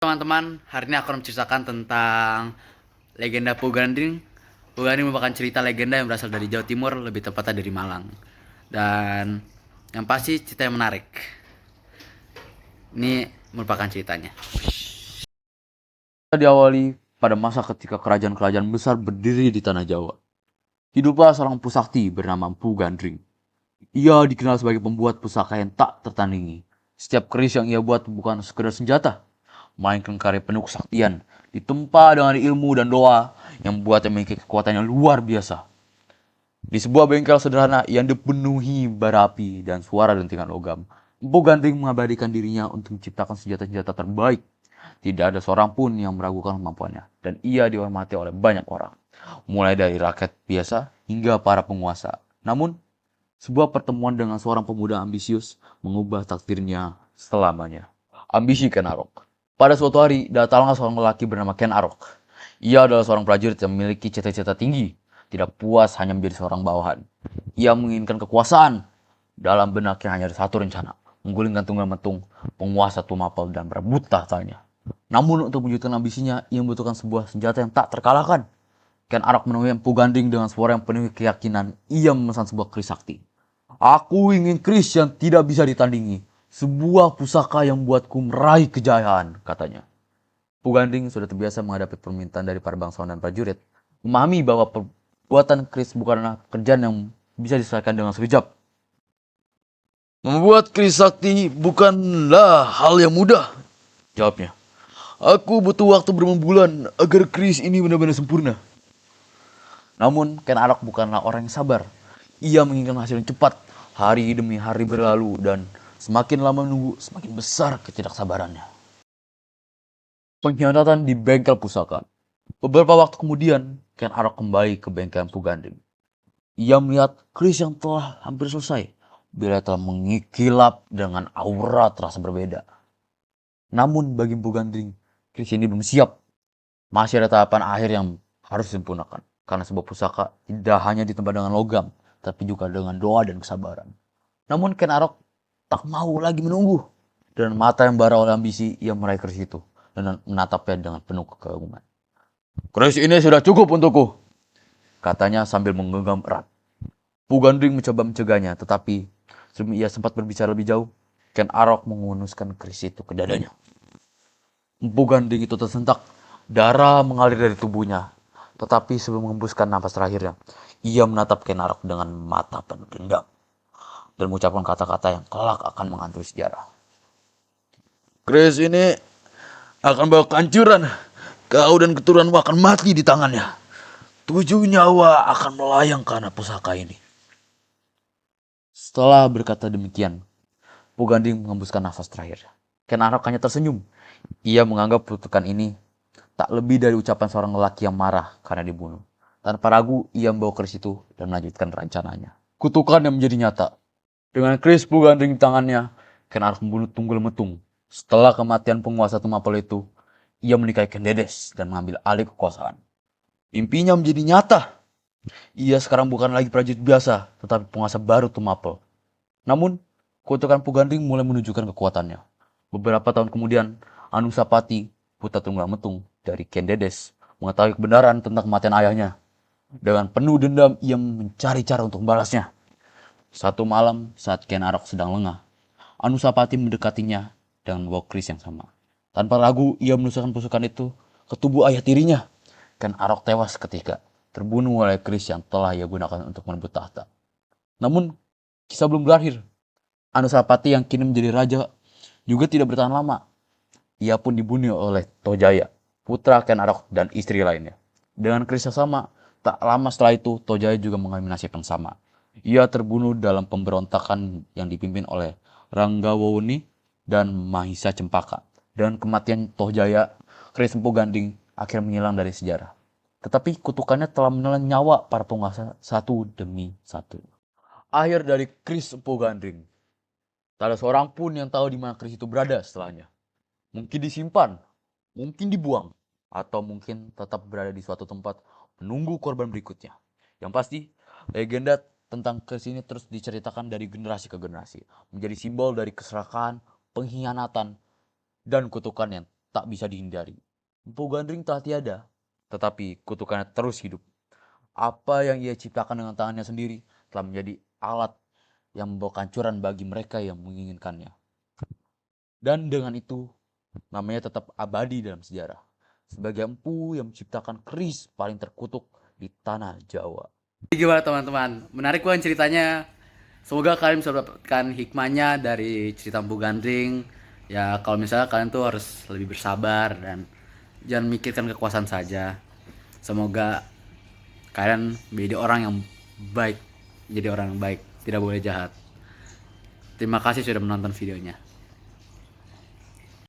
Teman-teman, hari ini aku akan menceritakan tentang legenda Pugandring. Pugandring merupakan cerita legenda yang berasal dari Jawa Timur, lebih tepatnya dari Malang. Dan yang pasti cerita yang menarik. Ini merupakan ceritanya. Diawali pada masa ketika kerajaan-kerajaan besar berdiri di tanah Jawa. Hiduplah seorang pusakti bernama Empu Gandring. Ia dikenal sebagai pembuat pusaka yang tak tertandingi. Setiap keris yang ia buat bukan sekedar senjata, melainkan karya penuh kesaktian, ditempa dengan ilmu dan doa yang membuatnya memiliki kekuatan yang luar biasa. Di sebuah bengkel sederhana yang dipenuhi bara api dan suara dentingan logam, Empu Gandring mengabadikan dirinya untuk menciptakan senjata-senjata terbaik. Tidak ada seorang pun yang meragukan kemampuannya, dan ia dihormati oleh banyak orang, mulai dari rakyat biasa hingga para penguasa. Namun, sebuah pertemuan dengan seorang pemuda ambisius mengubah takdirnya selamanya. Ambisi Ken Arok. Pada suatu hari, datanglah seorang lelaki bernama Ken Arok. Ia adalah seorang prajurit yang memiliki cita-cita tinggi, tidak puas hanya menjadi seorang bawahan. Ia menginginkan kekuasaan. Dalam benaknya hanya ada satu rencana, menggulingkan Tunggal Metung, penguasa Tumapel dan merebut tahtanya. Namun untuk mewujudkan ambisinya, ia membutuhkan sebuah senjata yang tak terkalahkan. Ken Arok menemui Empu Gandring dengan suara yang penuh keyakinan. Ia memesan sebuah keris sakti. Aku ingin keris yang tidak bisa ditandingi. Sebuah pusaka yang membuatku meraih kejayaan, katanya. Empu Gandring sudah terbiasa menghadapi permintaan dari para bangsawan dan prajurit. Memahami bahwa perbuatan keris bukanlah pekerjaan yang bisa diselesaikan dengan sekejap. Membuat keris sakti bukanlah hal yang mudah, jawabnya. Aku butuh waktu berbulan agar keris ini benar-benar sempurna. Namun, Ken Arok bukanlah orang yang sabar. Ia menginginkan hasil yang cepat. Hari demi hari berlalu dan semakin lama menunggu, semakin besar ketidaksabarannya. Pengkhianatan di bengkel pusaka. Beberapa waktu kemudian, Ken Arok kembali ke bengkel Empu Gandring. Ia melihat keris yang telah hampir selesai. Bila telah mengikilap dengan aura terasa berbeda. Namun bagi Empu Gandring, keris ini belum siap. Masih ada tahapan akhir yang harus disempurnakan. Karena sebuah pusaka tidak hanya ditempa dengan logam, tapi juga dengan doa dan kesabaran. Namun Ken Arok tak mau lagi menunggu. Dan mata yang bara oleh ambisi, ia meraih keris itu. Dan menatapnya dengan penuh kekaguman. Keris ini sudah cukup untukku, katanya sambil menggenggam erat. Pugandring mencoba mencegahnya, tetapi sebelum ia sempat berbicara lebih jauh, Ken Arok mengunuskan keris itu ke dadanya. Empu Gandring itu tersentak. Darah mengalir dari tubuhnya. Tetapi sebelum menghembuskan nafas terakhirnya, ia menatap Ken Arok dengan mata penuh dendam. Dan mengucapkan kata-kata yang kelak akan menghantui sejarah. Keris ini akan bawa kehancuran. Kau dan keturunanmu akan mati di tangannya. 7 nyawa akan melayang karena pusaka ini. Setelah berkata demikian, Puganding menghembuskan nafas terakhir. Ken Arok hanya tersenyum. Ia menganggap kutukan ini tak lebih dari ucapan seorang lelaki yang marah karena dibunuh. Tanpa ragu, ia membawa keris itu dan melanjutkan rencananya. Kutukan yang menjadi nyata. Dengan keris Pugandring di tangannya, Ken Arok membunuh Tunggul Metung. Setelah kematian penguasa Tumapel itu, ia menikahi Ken Dedes dan mengambil alih kekuasaan. Mimpinya menjadi nyata. Ia sekarang bukan lagi prajurit biasa, tetapi penguasa baru Tumapel. Namun, kutukan Pugandring mulai menunjukkan kekuatannya. Beberapa tahun kemudian, Anusapati, putra tunggal Metung dari Ken Dedes, mengetahui kebenaran tentang kematian ayahnya. Dengan penuh dendam, ia mencari cara untuk membalasnya. Satu malam, saat Ken Arok sedang lengah, Anusapati mendekatinya dengan membawa keris yang sama. Tanpa ragu, ia menusukkan pusukan itu ke tubuh ayah tirinya. Ken Arok tewas ketika terbunuh oleh keris yang telah ia gunakan untuk merebut tahta. Namun, kisah belum berakhir. Anusapati yang kini menjadi raja juga tidak bertahan lama. Ia pun dibunuh oleh Tojaya, putra Ken Arok dan istri lainnya. Dengan keris yang sama, tak lama setelah itu Tojaya juga mengalami nasib yang sama. Ia terbunuh dalam pemberontakan yang dipimpin oleh Ranggawuni dan Mahisa Cempaka. Dengan kematian Tojaya, keris Empu Gandring akhirnya menghilang dari sejarah. Tetapi kutukannya telah menelan nyawa para penguasa satu demi satu. Akhir dari keris Empu Gandring. Tak ada seorang pun yang tahu di mana keris itu berada setelahnya. Mungkin disimpan, mungkin dibuang, atau mungkin tetap berada di suatu tempat menunggu korban berikutnya. Yang pasti, legenda tentang keris ini terus diceritakan dari generasi ke generasi, menjadi simbol dari keserakahan, pengkhianatan, dan kutukan yang tak bisa dihindari. Empu Gandring telah tiada, tetapi kutukannya terus hidup. Apa yang ia ciptakan dengan tangannya sendiri telah menjadi alat yang membawa kehancuran bagi mereka yang menginginkannya. Dan dengan itu, namanya tetap abadi dalam sejarah. Sebagai empu yang menciptakan keris paling terkutuk di tanah Jawa. Gimana teman-teman? Menarik bukan ceritanya? Semoga kalian bisa mendapatkan hikmahnya dari cerita Empu Gandring. Ya kalau misalnya kalian tuh harus lebih bersabar dan jangan mikirkan kekuasaan saja. Semoga kalian menjadi orang yang baik, jadi orang yang baik, tidak boleh jahat. Terima kasih sudah menonton videonya.